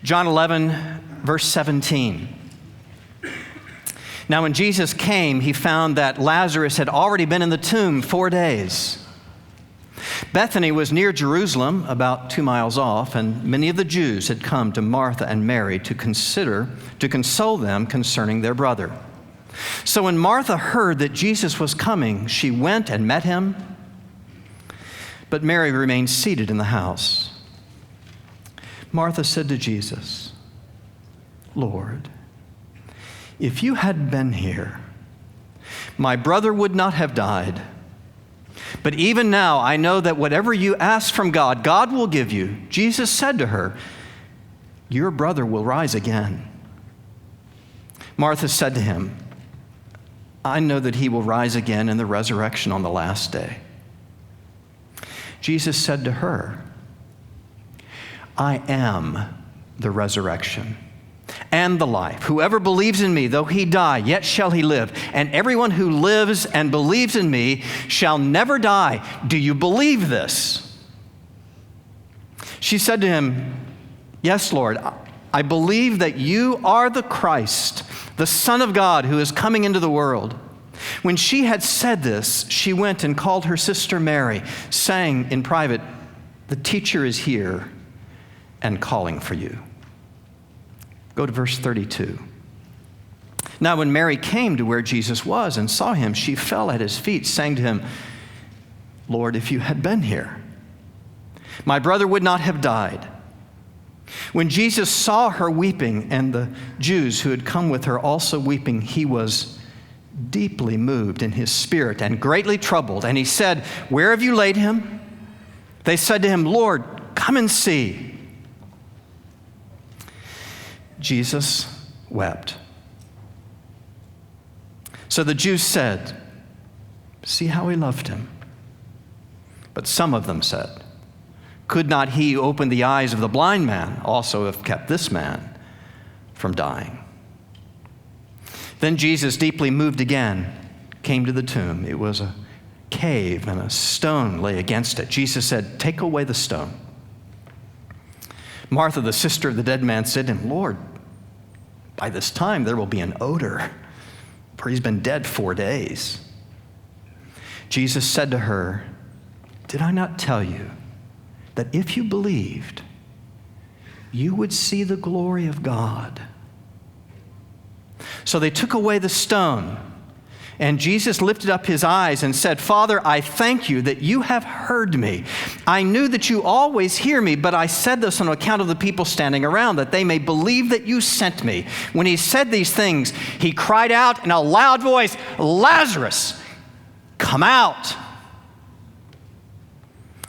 John 11, verse 17. Now when Jesus came, he found that Lazarus had already been in the tomb 4 days. Bethany was near Jerusalem, about 2 miles off, and many of the Jews had come to Martha and Mary to console them concerning their brother. So when Martha heard that Jesus was coming, she went and met him, but Mary remained seated in the house. Martha said to Jesus, "Lord, if you had been here, my brother would not have died. But even now I know that whatever you ask from God, God will give you." Jesus said to her, "Your brother will rise again." Martha said to him, "I know that he will rise again in the resurrection on the last day." Jesus said to her, "I am the resurrection and the life. Whoever believes in me, though he die, yet shall he live. And everyone who lives and believes in me shall never die. Do you believe this?" She said to him, "Yes, Lord, I believe that you are the Christ, the Son of God, who is coming into the world." When she had said this, she went and called her sister Mary, saying in private, "The teacher is here and calling for you." Go to verse 32. Now when Mary came to where Jesus was and saw him, she fell at his feet, saying to him, "Lord, if you had been here, my brother would not have died." When Jesus saw her weeping, and the Jews who had come with her also weeping, he was deeply moved in his spirit and greatly troubled. And he said, "Where have you laid him?" They said to him, "Lord, come and see." Jesus wept. So the Jews said, "See how he loved him." But some of them said, "Could not he who opened the eyes of the blind man also have kept this man from dying?" Then Jesus, deeply moved again, came to the tomb. It was a cave, and a stone lay against it. Jesus said, "Take away the stone." Martha, the sister of the dead man, said to him, "Lord, by this time there will be an odor, for he's been dead 4 days." Jesus said to her, "Did I not tell you that if you believed, you would see the glory of God?" So they took away the stone, and Jesus lifted up his eyes and said, "Father, I thank you that you have heard me. I knew that you always hear me, but I said this on account of the people standing around, that they may believe that you sent me." When he said these things, he cried out in a loud voice, "Lazarus, come out."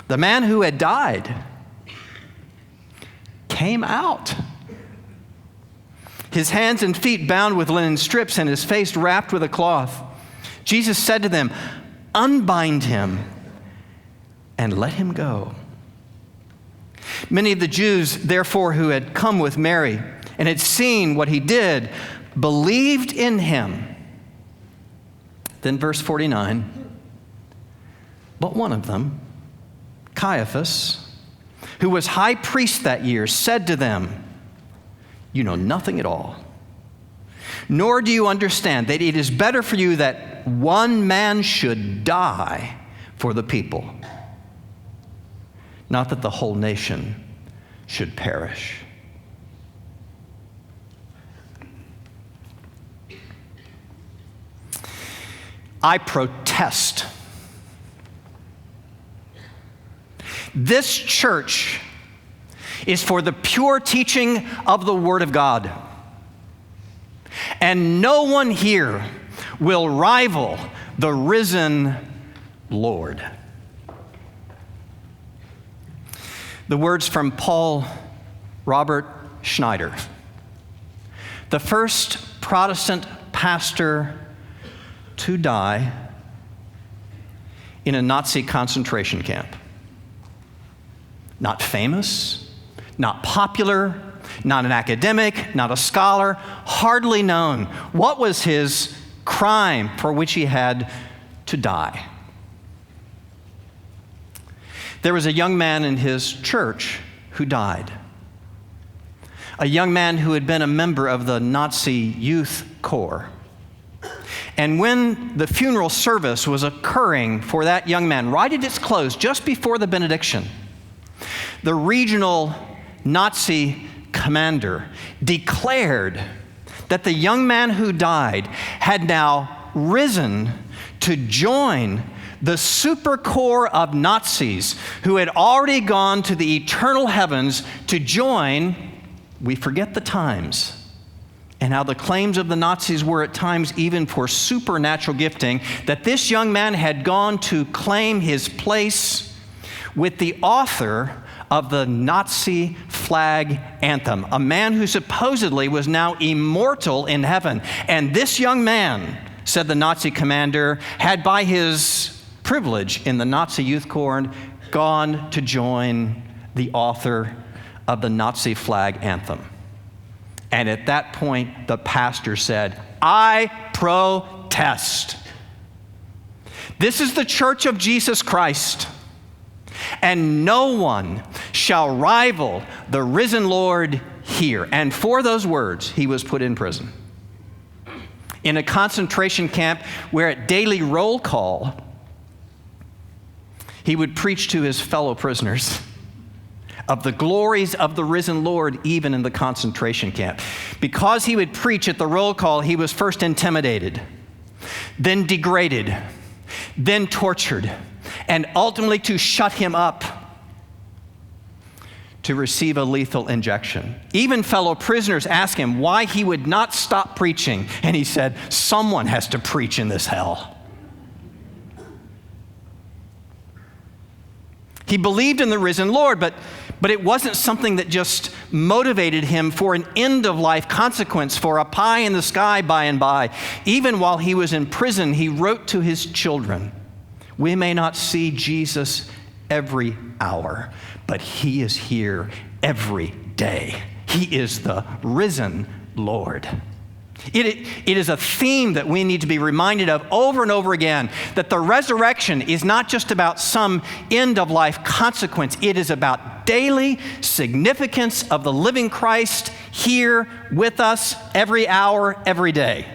The man who had died came out, his hands and feet bound with linen strips and his face wrapped with a cloth. Jesus said to them, "Unbind him and let him go." Many of the Jews, therefore, who had come with Mary and had seen what he did, believed in him. Then verse 49, but one of them, Caiaphas, who was high priest that year, said to them, "You know nothing at all, nor do you understand that it is better for you that one man should die for the people, not that the whole nation should perish." I protest. This church is for the pure teaching of the Word of God. And no one here will rival the risen Lord. The words from Paul Robert Schneider, the first Protestant pastor to die in a Nazi concentration camp. Not famous, not popular, not an academic, not a scholar, hardly known. What was his crime for which he had to die? There was a young man in his church who died. a young man who had been a member of the Nazi Youth Corps. And when the funeral service was occurring for that young man, right at its close, just before the benediction, the regional Nazi commander declared that the young man who died had now risen to join the super corps of Nazis who had already gone to the eternal heavens to join, we forget the times, and how the claims of the Nazis were at times even for supernatural gifting, that this young man had gone to claim his place with the author of the Nazi flag anthem, a man who supposedly was now immortal in heaven. And this young man, said the Nazi commander, had by his privilege in the Nazi Youth Corps gone to join the author of the Nazi flag anthem. And at that point, the pastor said, I protest. This is the church of Jesus Christ, and no one shall rival the risen Lord here. And for those words, he was put in prison. In a concentration camp where at daily roll call, he would preach to his fellow prisoners of the glories of the risen Lord, even in the concentration camp. Because he would preach at the roll call, he was first intimidated, then degraded, then tortured, and ultimately to shut him up, to receive a lethal injection. Even fellow prisoners asked him why he would not stop preaching, and he said, someone has to preach in this hell. He believed in the risen Lord, but it wasn't something that just motivated him for an end-of-life consequence, for a pie in the sky by and by. Even while he was in prison, he wrote to his children, we may not see Jesus every hour, but he is here every day. He is the risen Lord. It is a theme that we need to be reminded of over and over again, that the resurrection is not just about some end-of-life consequence. It is about daily significance of the living Christ here with us every hour, every day.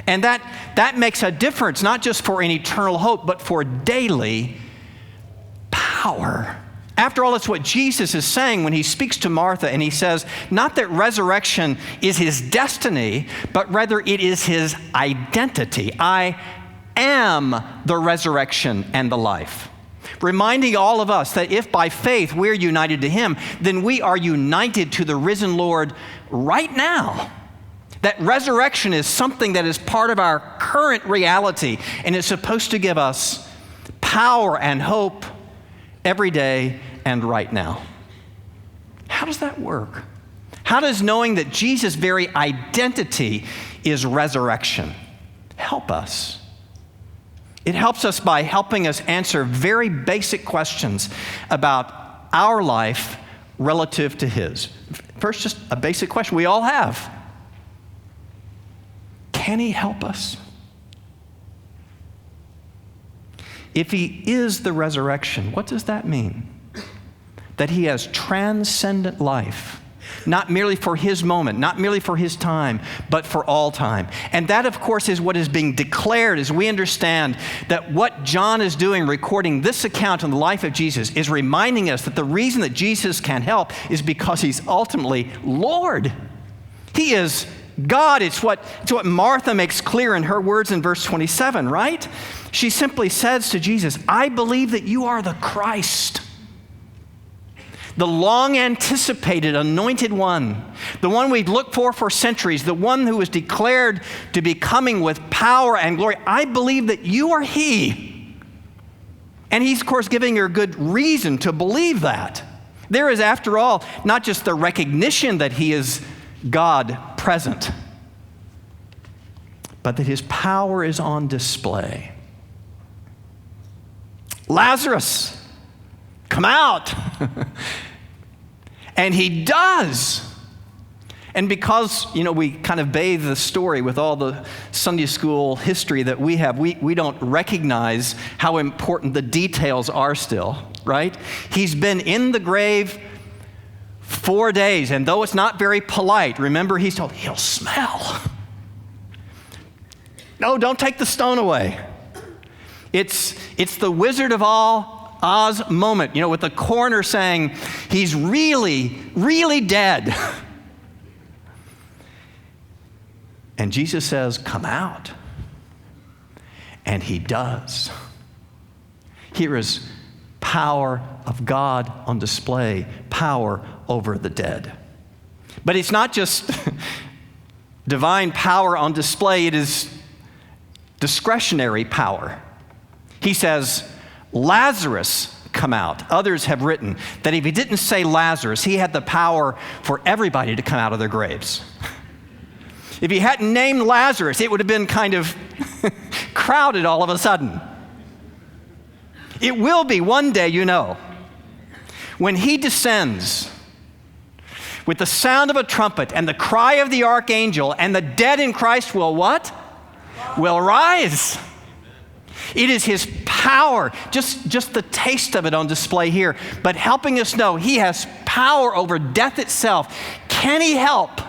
And that makes a difference, not just for an eternal hope, but for daily power. After all, it's what Jesus is saying when he speaks to Martha, and he says, not that resurrection is his destiny, but rather it is his identity. I am the resurrection and the life. Reminding all of us that if by faith we're united to him, then we are united to the risen Lord right now. That resurrection is something that is part of our current reality, and it's supposed to give us power and hope every day and right now. How does that work? How does knowing that Jesus' very identity is resurrection help us? It helps us by helping us answer very basic questions about our life relative to his. First, just a basic question we all have. Can he help us? If he is the resurrection, what does that mean? That he has transcendent life, not merely for his moment, not merely for his time, but for all time. And that, of course, is what is being declared as we understand that what John is doing, recording this account in the life of Jesus, is reminding us that the reason that Jesus can help is because he's ultimately Lord. He is God. It's what Martha makes clear in her words in verse 27, right? She simply says to Jesus, I believe that you are the Christ, the long-anticipated anointed one, the one we've looked for centuries, the one who was declared to be coming with power and glory. I believe that you are he. And he's, of course, giving her good reason to believe that. There is, after all, not just the recognition that he is God present, but that his power is on display. Lazarus, come out. And he does. And because, we kind of bathe the story with all the Sunday school history that we have, we don't recognize how important the details are still, right? He's been in the grave 4 days, and though it's not very polite, remember he's told, he'll smell. No, don't take the stone away. It's the Wizard of Oz moment, with the coroner saying, he's really, really dead. And Jesus says, come out. And he does. Here is power of God on display, power over the dead. But it's not just divine power on display, it is discretionary power. He says, Lazarus, come out. Others have written that if he didn't say Lazarus, he had the power for everybody to come out of their graves. If he hadn't named Lazarus, it would have been kind of crowded all of a sudden. It will be one day, when he descends with the sound of a trumpet and the cry of the archangel, and the dead in Christ will what? Will rise. It is his power, just the taste of it on display here, but helping us know he has power over death itself. Can he help?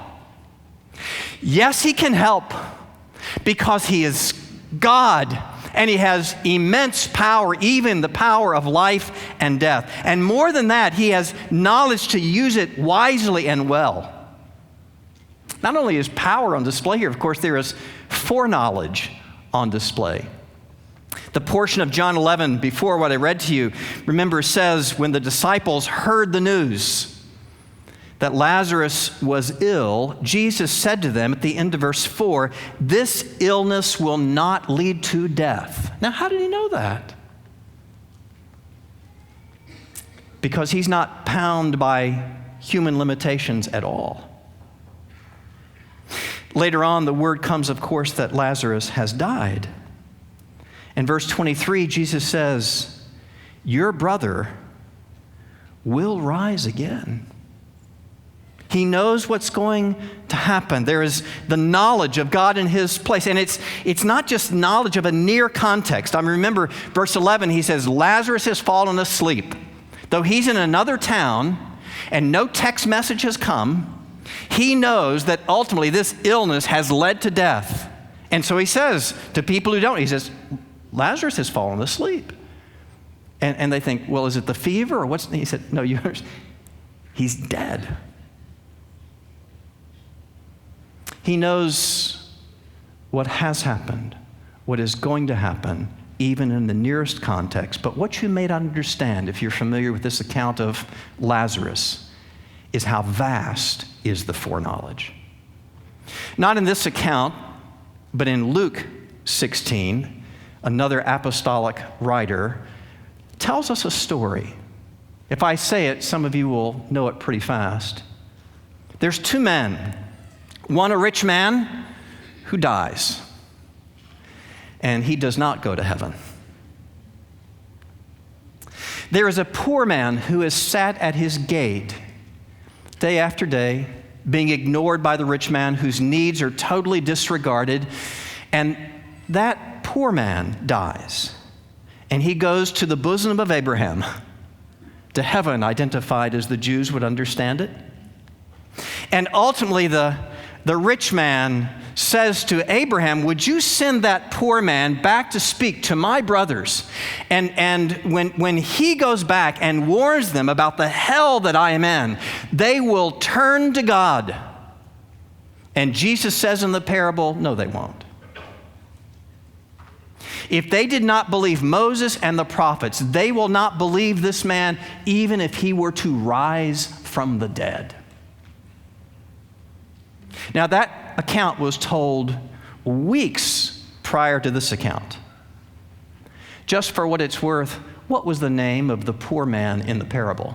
Yes, he can help, because he is God, and he has immense power, even the power of life and death. And more than that, he has knowledge to use it wisely and well. Not only is power on display here, of course, there is foreknowledge on display. The portion of John 11 before what I read to you, remember, says when the disciples heard the news that Lazarus was ill, Jesus said to them at the end of verse 4, this illness will not lead to death. Now, how did he know that? Because he's not bound by human limitations at all. Later on, the word comes, of course, that Lazarus has died. In verse 23, Jesus says, your brother will rise again. He knows what's going to happen. There is the knowledge of God in his place. And it's not just knowledge of a near context. I remember verse 11, he says, Lazarus has fallen asleep. Though he's in another town and no text message has come, he knows that ultimately this illness has led to death. And so he says to people who don't, he says, Lazarus has fallen asleep. And they think, well, is it the fever or what's, he said, no, he's dead. He knows what has happened, what is going to happen, even in the nearest context. But what you may not understand, if you're familiar with this account of Lazarus, is how vast is the foreknowledge. Not in this account, but in Luke 16, another apostolic writer tells us a story. If I say it, some of you will know it pretty fast. There's two men. One, a rich man who dies, and he does not go to heaven. There is a poor man who is sat at his gate day after day, being ignored by the rich man whose needs are totally disregarded, and that poor man dies, and he goes to the bosom of Abraham, to heaven, identified as the Jews would understand it. And ultimately, the rich man says to Abraham, would you send that poor man back to speak to my brothers? And when he goes back and warns them about the hell that I am in, they will turn to God. And Jesus says in the parable, no, they won't. If they did not believe Moses and the prophets, they will not believe this man, even if he were to rise from the dead. Now, that account was told weeks prior to this account. Just for what it's worth, what was the name of the poor man in the parable?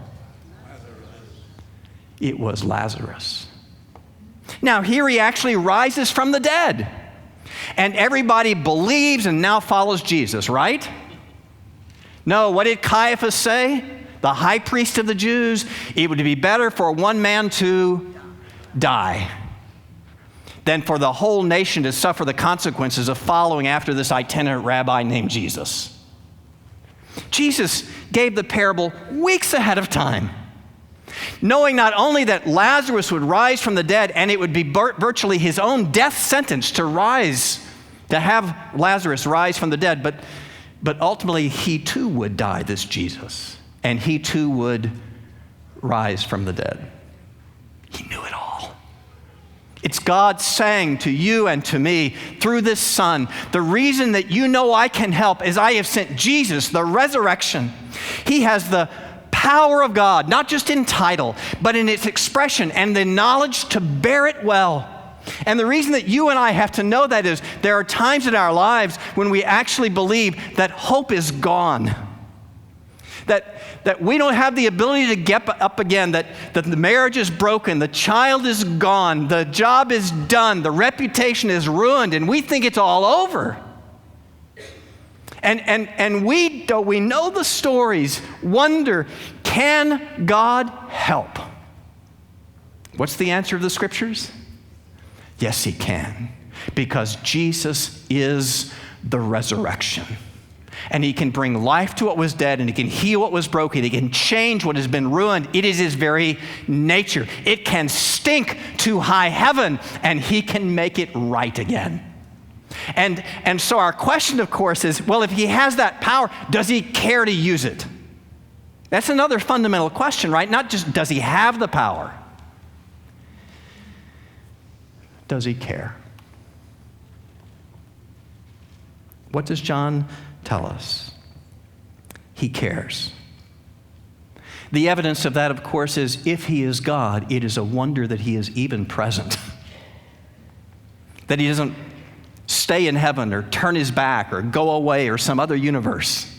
It was Lazarus. Now, here he actually rises from the dead. And everybody believes and now follows Jesus, right? No, what did Caiaphas say? The high priest of the Jews, it would be better for one man to die than for the whole nation to suffer the consequences of following after this itinerant rabbi named Jesus. Jesus gave the parable weeks ahead of time. knowing not only that Lazarus would rise from the dead, and it would be virtually his own death sentence to have Lazarus rise from the dead, but ultimately he too would die, this Jesus, and he too would rise from the dead. He knew it all. It's God saying to you and to me through this Son, the reason that you know I can help is I have sent Jesus, the resurrection. He has the power of God, not just in title, but in its expression and the knowledge to bear it well. And the reason that you and I have to know that is there are times in our lives when we actually believe that hope is gone. That we don't have the ability to get up again, that the marriage is broken, the child is gone, the job is done, the reputation is ruined, and we think it's all over. And we, though we know the stories, wonder, can God help? What's the answer of the Scriptures? Yes, he can, because Jesus is the resurrection. And he can bring life to what was dead, and he can heal what was broken. He can change what has been ruined. It is his very nature. It can stink to high heaven, and he can make it right again. And so our question, of course, is, well, if he has that power, does he care to use it? That's another fundamental question, right? Not just does he have the power. Does he care? What does John tell us? He cares. The evidence of that, of course, is if he is God, it is a wonder that he is even present. That he doesn't stay in heaven or turn his back or go away or some other universe.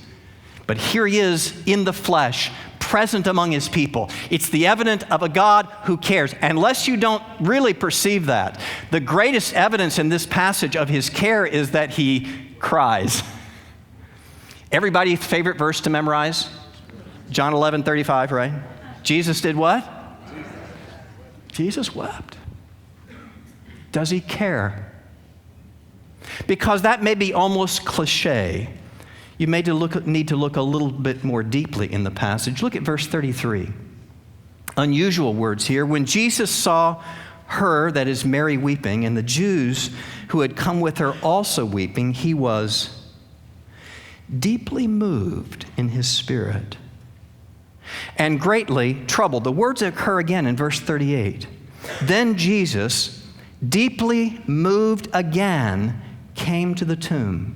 But here he is in the flesh, present among his people. It's the evidence of a God who cares. Unless you don't really perceive that, the greatest evidence in this passage of his care is that he cries. Everybody's favorite verse to memorize? John 11:35, right? Jesus did what? Jesus wept. Does he care? Because that may be almost cliche. You may need to look a little bit more deeply in the passage. Look at verse 33. Unusual words here. When Jesus saw her, that is Mary, weeping, and the Jews who had come with her also weeping, he was deeply moved in his spirit and greatly troubled. The words occur again in verse 38. Then Jesus, deeply moved again, came to the tomb.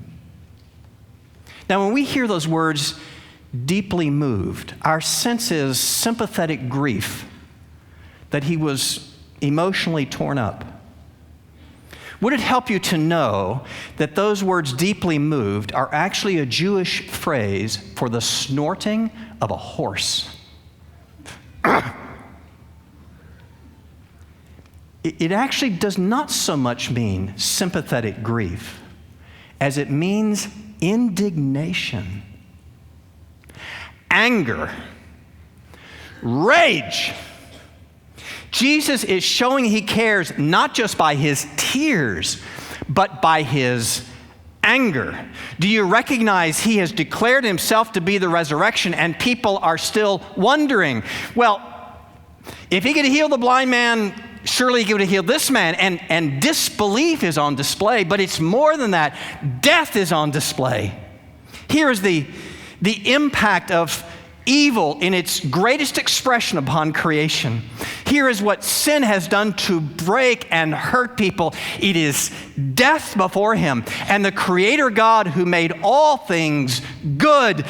Now, when we hear those words, deeply moved, our sense is sympathetic grief, that he was emotionally torn up. Would it help you to know that those words, deeply moved, are actually a Jewish phrase for the snorting of a horse? It actually does not so much mean sympathetic grief as it means indignation, anger, rage. Jesus is showing he cares not just by his tears, but by his anger. Do you recognize he has declared himself to be the resurrection, and people are still wondering, well, if he could heal the blind man, surely he would have healed this man. And disbelief is on display, but it's more than that. Death is on display. Here is the impact of evil in its greatest expression upon creation. Here is what sin has done to break and hurt people. It is death before him. And the Creator God who made all things good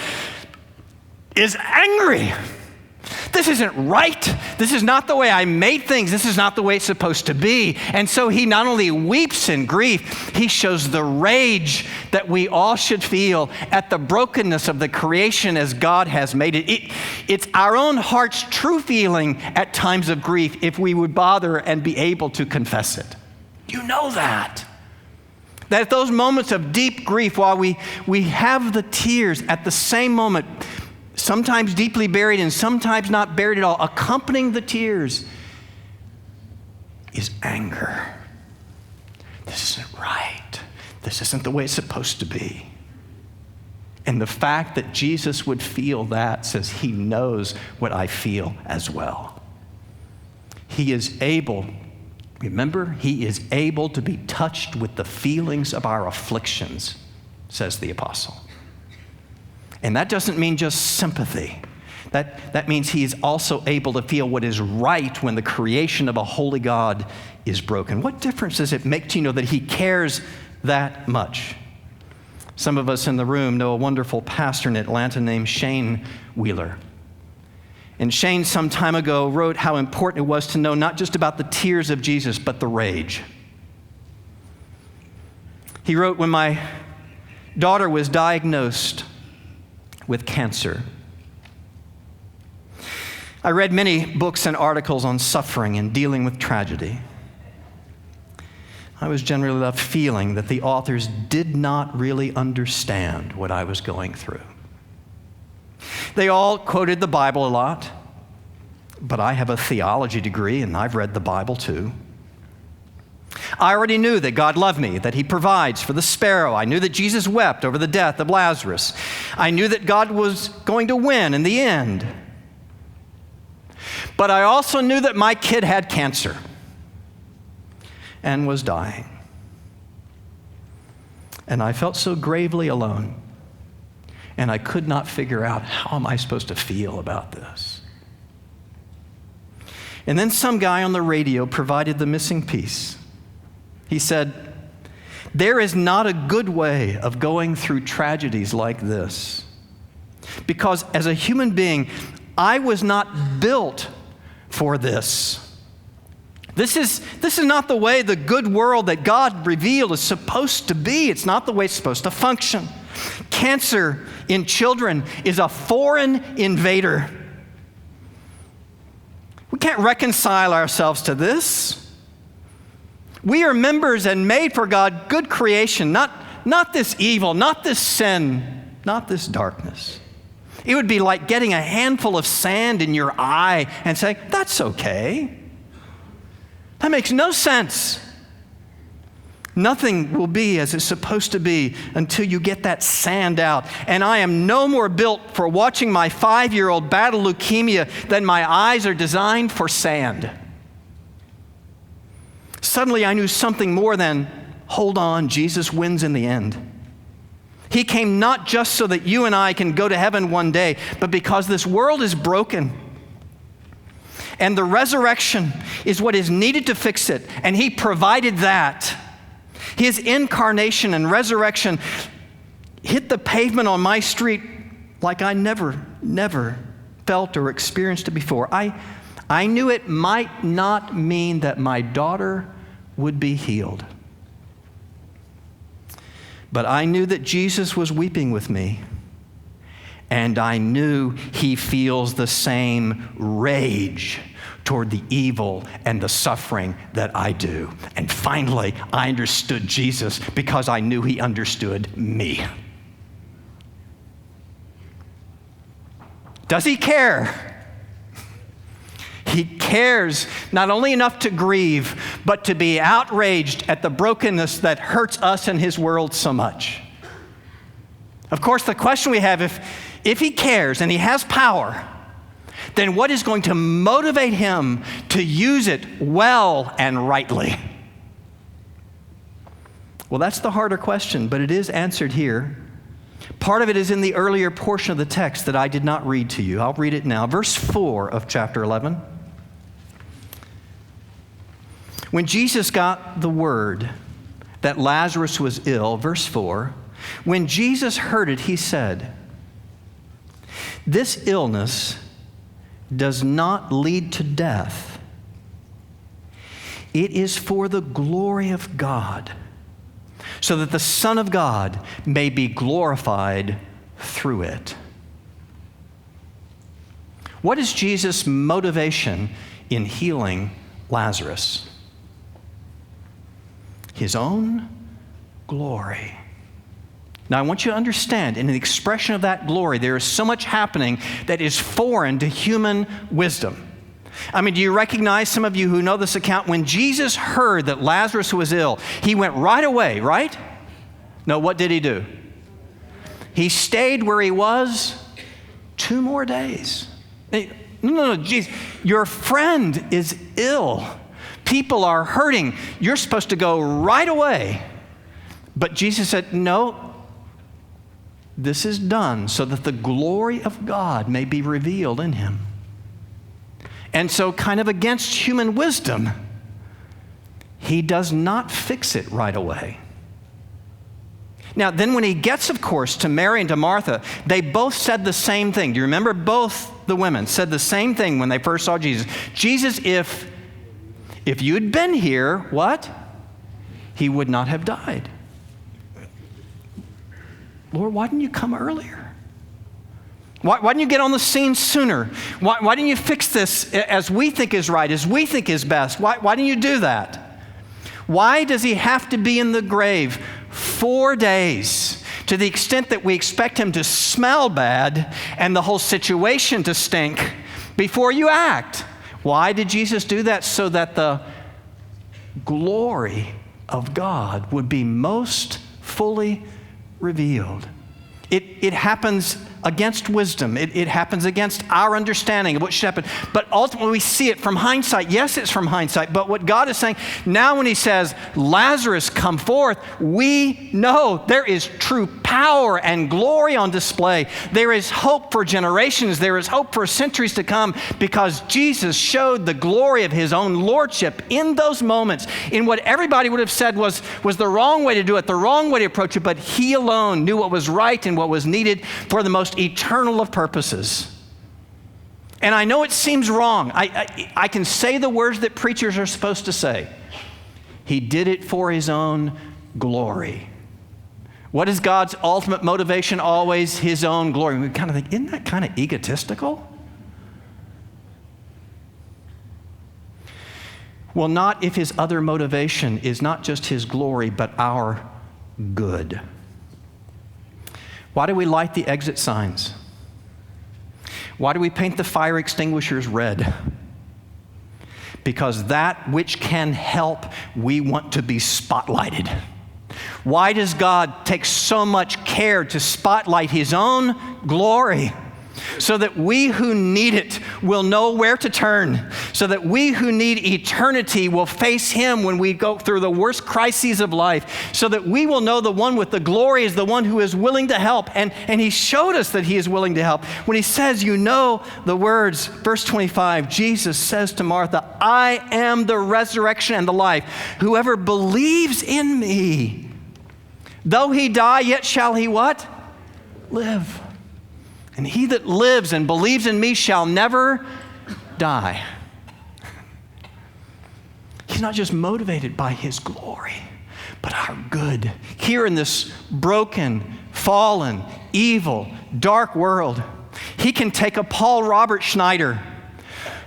is angry. This isn't right. This is not the way I made things. This is not the way it's supposed to be. And so he not only weeps in grief, he shows the rage that we all should feel at the brokenness of the creation as God has made it. It's our own heart's true feeling at times of grief if we would bother and be able to confess it. You know that. That at those moments of deep grief, while we have the tears at the same moment, sometimes deeply buried and sometimes not buried at all, accompanying the tears is anger. This isn't right. This isn't the way it's supposed to be. And the fact that Jesus would feel that says he knows what I feel as well. He is able, remember, he is able to be touched with the feelings of our afflictions, says the apostle. And that doesn't mean just sympathy. That means he is also able to feel what is right when the creation of a holy God is broken. What difference does it make to you know that he cares that much? Some of us in the room know a wonderful pastor in Atlanta named Shane Wheeler. And Shane, some time ago, wrote how important it was to know not just about the tears of Jesus, but the rage. He wrote, when my daughter was diagnosed with cancer, I read many books and articles on suffering and dealing with tragedy. I was generally left feeling that the authors did not really understand what I was going through. They all quoted the Bible a lot, but I have a theology degree and I've read the Bible too. I already knew that God loved me, that he provides for the sparrow. I knew that Jesus wept over the death of Lazarus. I knew that God was going to win in the end. But I also knew that my kid had cancer and was dying. And I felt so gravely alone. And I could not figure out, how am I supposed to feel about this? And then some guy on the radio provided the missing piece. He said, there is not a good way of going through tragedies like this. Because as a human being, I was not built for this. This is not the way the good world that God revealed is supposed to be. It's not the way it's supposed to function. Cancer in children is a foreign invader. We can't reconcile ourselves to this. We are members and made for God, good creation, not this evil, not this sin, not this darkness. It would be like getting a handful of sand in your eye and saying, that's okay. That makes no sense. Nothing will be as it's supposed to be until you get that sand out. And I am no more built for watching my 5-year-old battle leukemia than my eyes are designed for sand. Suddenly I knew something more than, hold on, Jesus wins in the end. He came not just so that you and I can go to heaven one day, but because this world is broken. And the resurrection is what is needed to fix it. And he provided that. His incarnation and resurrection hit the pavement on my street like I never felt or experienced it before. I knew it might not mean that my daughter would be healed. But I knew that Jesus was weeping with me. And I knew he feels the same rage toward the evil and the suffering that I do. And finally, I understood Jesus because I knew he understood me. Does he care? He cares not only enough to grieve, but to be outraged at the brokenness that hurts us in his world so much. Of course, the question we have, if he cares and he has power, then what is going to motivate him to use it well and rightly? Well, that's the harder question, but it is answered here. Part of it is in the earlier portion of the text that I did not read to you. I'll read it now. Verse 4 of chapter 11. When Jesus got the word that Lazarus was ill, verse 4, when Jesus heard it, he said, "This illness does not lead to death. It is for the glory of God, so that the Son of God may be glorified through it." What is Jesus' motivation in healing Lazarus? His own glory. Now, I want you to understand, in the expression of that glory, there is so much happening that is foreign to human wisdom. I mean, do you recognize, some of you who know this account, when Jesus heard that Lazarus was ill, he went right away, right? No, what did he do? He stayed where he was 2 more days. No, Jesus, your friend is ill. People are hurting. You're supposed to go right away. But Jesus said, no, this is done so that the glory of God may be revealed in him. And so, kind of against human wisdom, he does not fix it right away. Now, then when he gets, of course, to Mary and to Martha, they both said the same thing. Do you remember? Both the women said the same thing when they first saw Jesus. Jesus, if you'd been here, what? He would not have died. Lord, why didn't you come earlier? Why didn't you get on the scene sooner? Why didn't you fix this as we think is right, as we think is best? Why didn't you do that? Why does he have to be in the grave 4 days, to the extent that we expect him to smell bad and the whole situation to stink before you act? Why did Jesus do that? So that the glory of God would be most fully revealed. It happens against wisdom. It happens against our understanding of what should happen. But ultimately we see it from hindsight. Yes, it's from hindsight. But what God is saying, now when he says, Lazarus, come forth, we know there is true power and glory on display. There is hope for generations. There is hope for centuries to come, because Jesus showed the glory of his own lordship in those moments, in what everybody would have said was the wrong way to do it, the wrong way to approach it. But he alone knew what was right and what was needed for the most eternal of purposes. And I know it seems wrong. I can say the words that preachers are supposed to say. He did it for his own glory. What is God's ultimate motivation? Always his own glory. We kind of think, isn't that kind of egotistical? Well, not if his other motivation is not just his glory, but our good. Why do we light the exit signs? Why do we paint the fire extinguishers red? Because that which can help, we want to be spotlighted. Why does God take so much care to spotlight his own glory? So that we who need it will know where to turn. So that we who need eternity will face him when we go through the worst crises of life. So that we will know the one with the glory is the one who is willing to help. And he showed us that he is willing to help. When he says, you know the words, verse 25, Jesus says to Martha, I am the resurrection and the life. Whoever believes in me, though he die, yet shall he what? Live. And he that lives and believes in me shall never die. He's not just motivated by his glory, but our good. Here in this broken, fallen, evil, dark world, he can take a Paul Robert Schneider,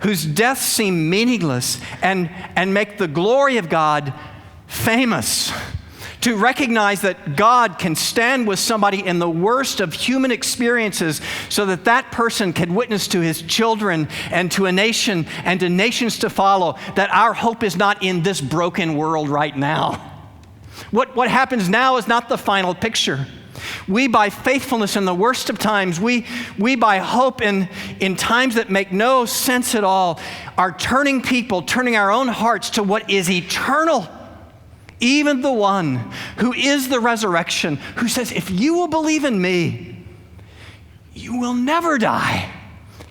whose death seemed meaningless, and make the glory of God famous. To recognize that God can stand with somebody in the worst of human experiences so that that person can witness to his children and to a nation and to nations to follow, that our hope is not in this broken world right now. What happens now is not the final picture. We, by faithfulness in the worst of times, we by hope in times that make no sense at all, are turning our own hearts to what is eternal. Even the one who is the resurrection, who says, if you will believe in me, you will never die.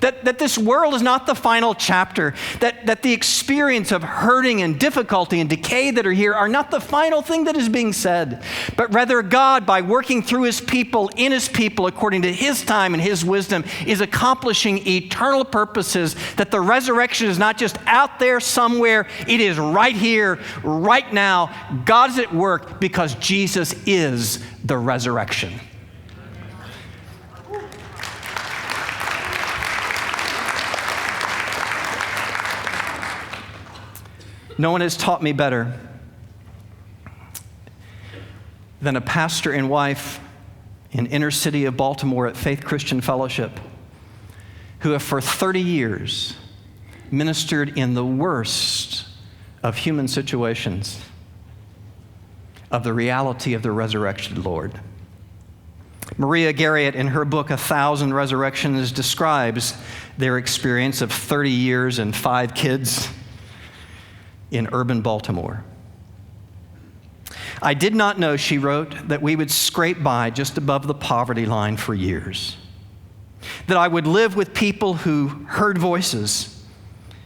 That this world is not the final chapter. That the experience of hurting and difficulty and decay that are here are not the final thing that is being said. But rather God, by working through his people, in his people, according to his time and his wisdom, is accomplishing eternal purposes. That the resurrection is not just out there somewhere. It is right here, right now. God is at work because Jesus is the resurrection. No one has taught me better than a pastor and wife in inner city of Baltimore at Faith Christian Fellowship, who have for 30 years ministered in the worst of human situations of the reality of the resurrected Lord. Maria Garriott, in her book, 1,000 Resurrections, describes their experience of 30 years and 5 kids in urban Baltimore. I did not know, she wrote, that we would scrape by just above the poverty line for years. That I would live with people who heard voices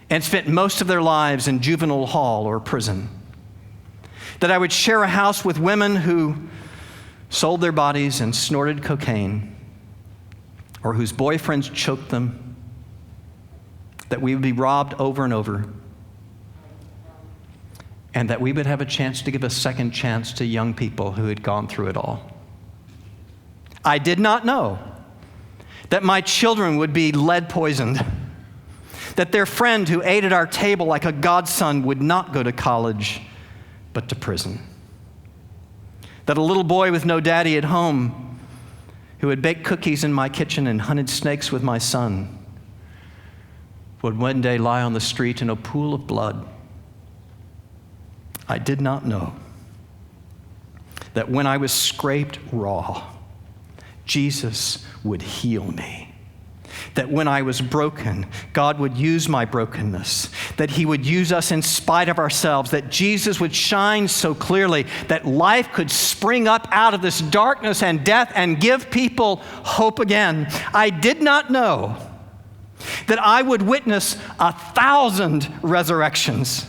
and spent most of their lives in juvenile hall or prison. That I would share a house with women who sold their bodies and snorted cocaine, or whose boyfriends choked them. That we would be robbed over and over. And that we would have a chance to give a second chance to young people who had gone through it all. I did not know that my children would be lead poisoned, that their friend who ate at our table like a godson would not go to college, but to prison. That a little boy with no daddy at home, who had baked cookies in my kitchen and hunted snakes with my son, would one day lie on the street in a pool of blood. I did not know that when I was scraped raw, Jesus would heal me. That when I was broken, God would use my brokenness. That he would use us in spite of ourselves. That Jesus would shine so clearly that life could spring up out of this darkness and death and give people hope again. I did not know that I would witness 1,000 resurrections.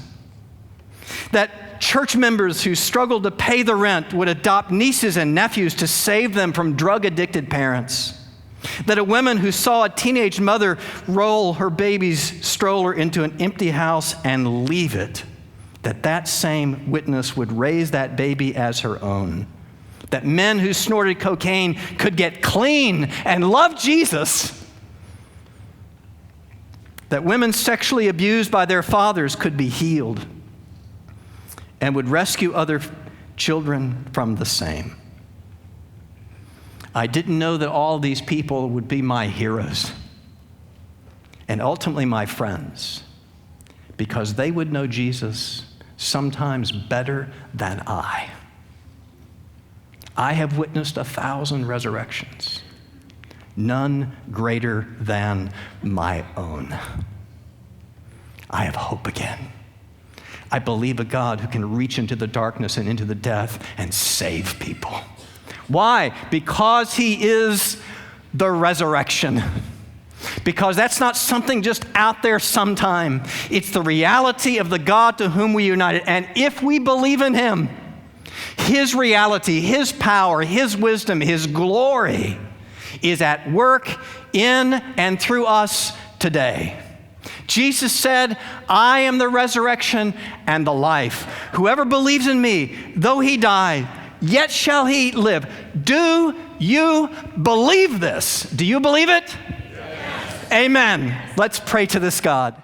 That church members who struggled to pay the rent would adopt nieces and nephews to save them from drug-addicted parents. That a woman who saw a teenage mother roll her baby's stroller into an empty house and leave it, that same witness would raise that baby as her own. That men who snorted cocaine could get clean and love Jesus. That women sexually abused by their fathers could be healed and would rescue other children from the same. I didn't know that all these people would be my heroes and ultimately my friends, because they would know Jesus sometimes better than I. I have witnessed 1,000 resurrections, none greater than my own. I have hope again. I believe a God who can reach into the darkness and into the death and save people. Why? Because he is the resurrection. Because that's not something just out there sometime. It's the reality of the God to whom we united. And if we believe in him, his reality, his power, his wisdom, his glory is at work in and through us today. Jesus said, I am the resurrection and the life. Whoever believes in me, though he die, yet shall he live. Do you believe this? Do you believe it? Yes. Amen. Let's pray to this God.